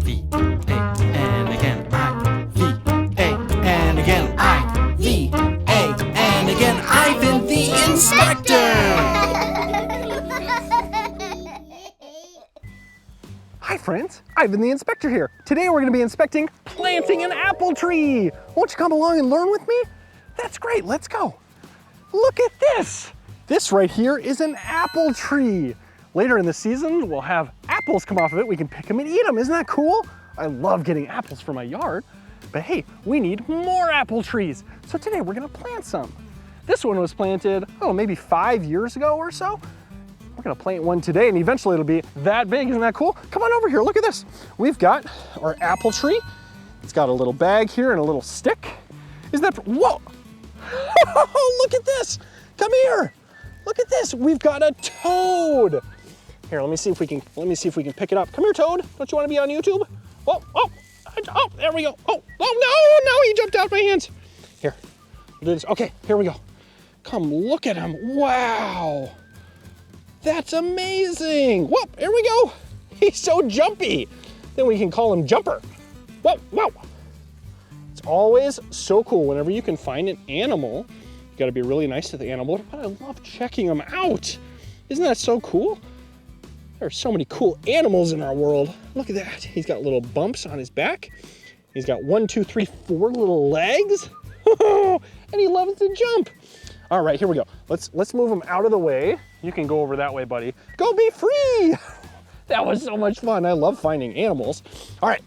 V, A, and again I, V, A, and again I, V, A, and again Ivan the Inspector! Hi friends, Ivan the Inspector here. Today we're going to be inspecting planting an apple tree. Won't you come along and learn with me? That's great, let's go. Look at this. This right here is an apple tree. Later in the season, we'll have apples come off of it. We can pick them and eat them. Isn't that cool? I love getting apples for my yard. But hey, we need more apple trees. So today we're gonna plant some. This one was planted, oh, maybe 5 years ago or so. We're gonna plant one today and eventually it'll be that big. Isn't that cool? Come on over here, look at this. We've got our apple tree. It's got a little bag here and a little stick. Isn't that, whoa! Look at this, come here. Look at this, we've got a toad. Here, let me see if we can pick it up. Come here, Toad. Don't you want to be on YouTube? Oh, there we go. Oh, no, he jumped out my hands. Here, we'll do this. Okay, here we go. Come look at him. Wow. That's amazing. Whoop, here we go. He's so jumpy. Then we can call him Jumper. Whoa. It's always so cool whenever you can find an animal. You gotta be really nice to the animal, but I love checking them out. Isn't that so cool? There are so many cool animals in our world. Look at that. He's got little bumps on his back. He's got 1, 2, 3, 4 little legs. And he loves to jump. All right, here we go. Let's move him out of the way. You can go over that way, buddy. Go be free. That was so much fun. I love finding animals. All right,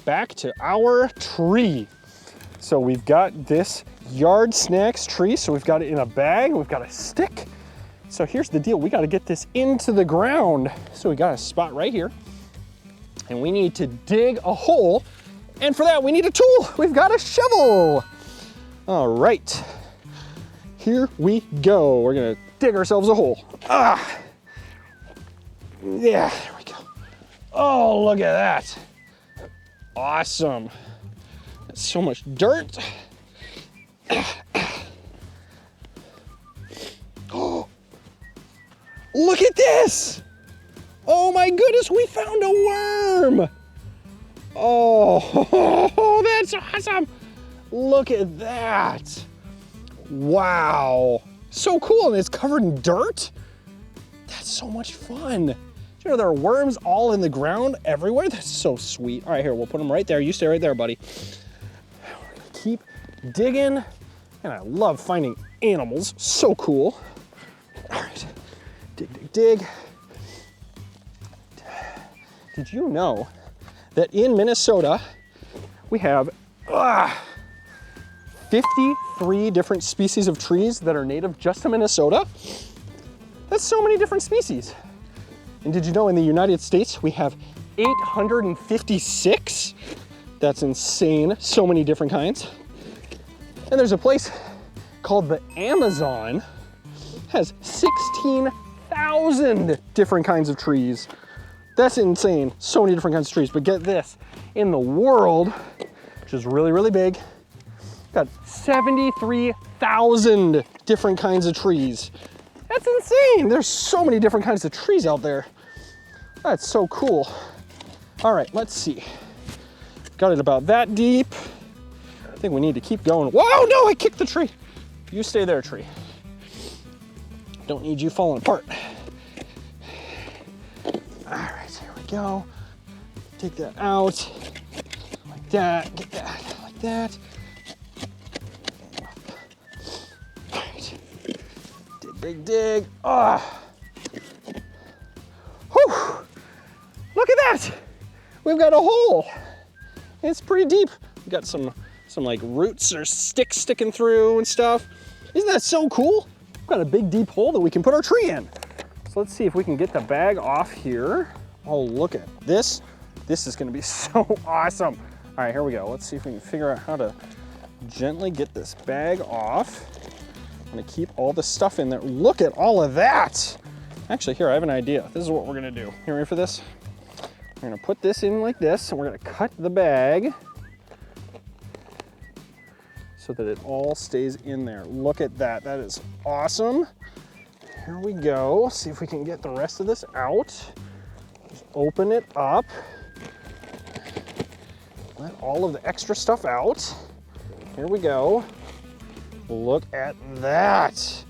back to our tree. So we've got this yard snacks tree. So we've got it in a bag. We've got a stick. So here's the deal, we gotta get this into the ground. So we got a spot right here, and we need to dig a hole, and for that we need a tool. We've got a shovel. All right, here we go. We're gonna dig ourselves a hole. Yeah, there we go. Oh, look at that. Awesome. That's so much dirt. Look at this! Oh my goodness, we found a worm! Oh, that's awesome! Look at that! Wow! So cool, and it's covered in dirt? That's so much fun! Do you know there are worms all in the ground everywhere? That's so sweet. All right, here, we'll put them right there. You stay right there, buddy. We're gonna keep digging, and I love finding animals. So cool. All right. Dig. Did you know that in Minnesota we have 53 different species of trees that are native just to Minnesota? That's so many different species. And did you know in the United States we have 856? That's insane, so many different kinds. And there's a place called the Amazon, has 16,000 different kinds of trees. That's insane. So many different kinds of trees. But get this, in the world, which is really, really big, got 73,000 different kinds of trees. That's insane. There's so many different kinds of trees out there. That's so cool. All right, let's see. Got it about that deep. I think we need to keep going. Whoa, no, I kicked the tree. You stay there, tree. Don't need you falling apart. All right, here we go. Take that out, like that, get that, like that. All right, dig. Whew, look at that. We've got a hole. It's pretty deep. We've got some like roots or sticks sticking through and stuff. Isn't that so cool? We've got a big deep hole that we can put our tree in. So let's see if we can get the bag off here. Oh, look at this. This is gonna be so awesome. All right, here we go. Let's see if we can figure out how to gently get this bag off. I'm gonna keep all the stuff in there. Look at all of that. Actually, here, I have an idea. This is what we're gonna do. You ready for this? We're gonna put this in like this, and we're gonna cut the bag so that it all stays in there. Look at that, that is awesome. Here we go. See if we can get the rest of this out. Just open it up. let all of the extra stuff out. Here we go. Look at that.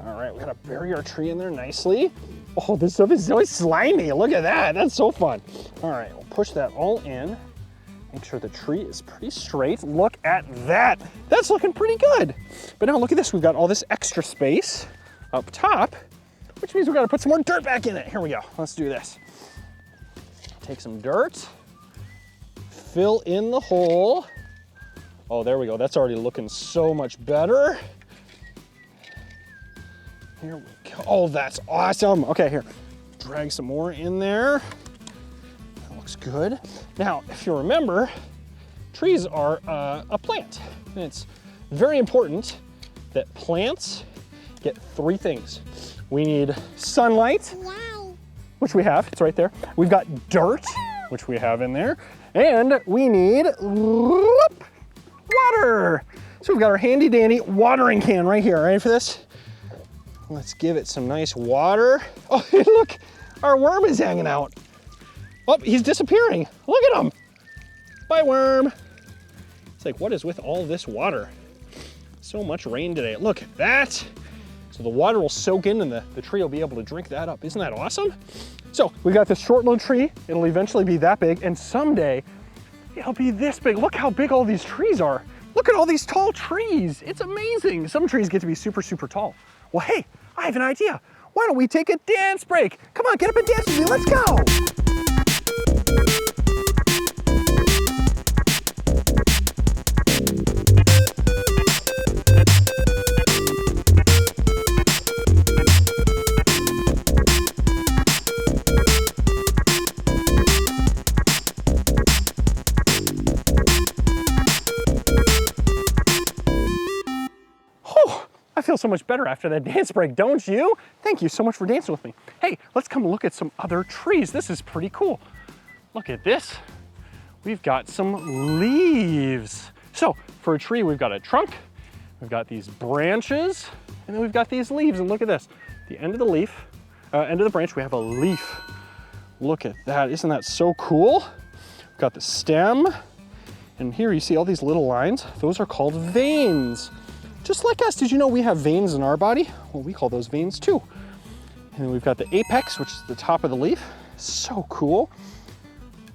All right, we gotta bury our tree in there nicely. Oh, this stuff is so slimy. Look at that, that's so fun. All right, we'll push that all in. Make sure the tree is pretty straight. Look at that. That's looking pretty good. But now look at this. We've got all this extra space up top, which means we gotta put some more dirt back in it. Here we go. Let's do this. Take some dirt, fill in the hole. Oh, there we go. That's already looking so much better. Here we go. Oh, that's awesome. Okay, here. Drag some more in there. Looks good. Now, if you remember, trees are a plant. And it's very important that plants get 3 things. We need sunlight, which we have, it's right there. We've got dirt, which we have in there. And we need water. So we've got our handy dandy watering can right here. Ready for this? Let's give it some nice water. Oh, look, our worm is hanging out. Oh, he's disappearing. Look at him. Bye, worm. It's like, what is with all this water? So much rain today. Look at that. So the water will soak in and the tree will be able to drink that up. Isn't that awesome? So we got this short little tree. It'll eventually be that big, and someday it'll be this big. Look how big all these trees are. Look at all these tall trees. It's amazing. Some trees get to be super, super tall. Well, hey, I have an idea. Why don't we take a dance break? Come on, get up and dance with me. Let's go. I feel so much better after that dance break, don't you? Thank you so much for dancing with me. Hey, let's come look at some other trees. This is pretty cool. Look at this. We've got some leaves. So for a tree, we've got a trunk, we've got these branches, and then we've got these leaves. And look at this. The end of the leaf, end of the branch, we have a leaf. Look at that. Isn't that so cool? We've got the stem, and here you see all these little lines. Those are called veins. Just like us, did you know we have veins in our body? Well, we call those veins too. And then we've got the apex, which is the top of the leaf. So cool.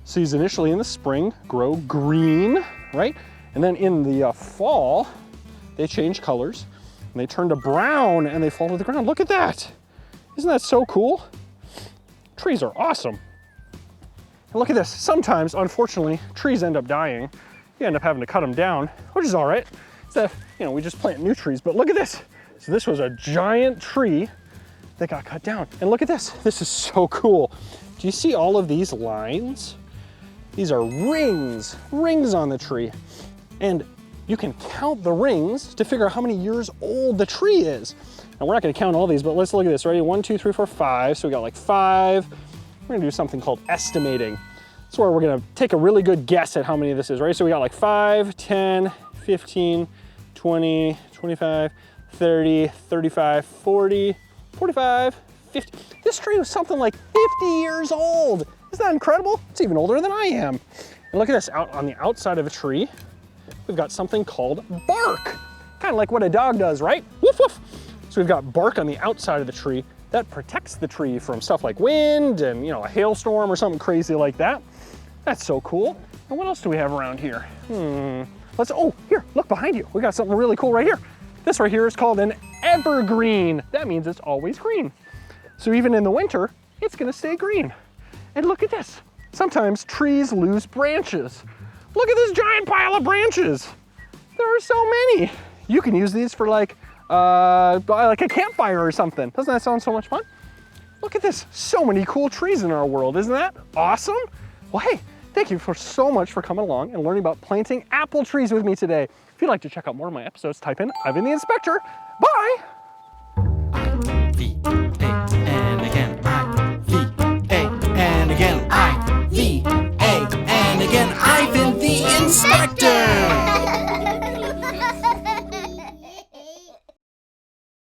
Seeds initially in the spring grow green, right? And then in the fall, they change colors and they turn to brown and they fall to the ground. Look at that. Isn't that so cool? Trees are awesome. And look at this. Sometimes, unfortunately, trees end up dying. You end up having to cut them down, which is all right. You know, we just plant new trees, but look at this. So this was a giant tree that got cut down. And look at this. This is so cool. Do you see all of these lines? These are rings on the tree. And you can count the rings to figure out how many years old the tree is. And we're not gonna count all these, but let's look at this. Ready? 1, 2, 3, 4, 5. So we got like 5. We're gonna do something called estimating. That's where we're gonna take a really good guess at how many this is, right? So we got like 5, 10, 15, 20, 25, 30, 35, 40, 45, 50. This tree was something like 50 years old. Isn't that incredible? It's even older than I am. And look at this, out on the outside of a tree, we've got something called bark. Kind of like what a dog does, right? Woof, woof. So we've got bark on the outside of the tree that protects the tree from stuff like wind and, you know, a hailstorm or something crazy like that. That's so cool. And what else do we have around here? Oh, here, look behind you. We got something really cool right here. This right here is called an evergreen. That means it's always green. So even in the winter, it's gonna stay green. And look at this. Sometimes trees lose branches. Look at this giant pile of branches. There are so many. You can use these for like a campfire or something. Doesn't that sound so much fun? Look at this, so many cool trees in our world. Isn't that awesome? Well, hey, thank you so much for coming along and learning about planting apple trees with me today. If you'd like to check out more of my episodes, type in Ivan the Inspector. Bye!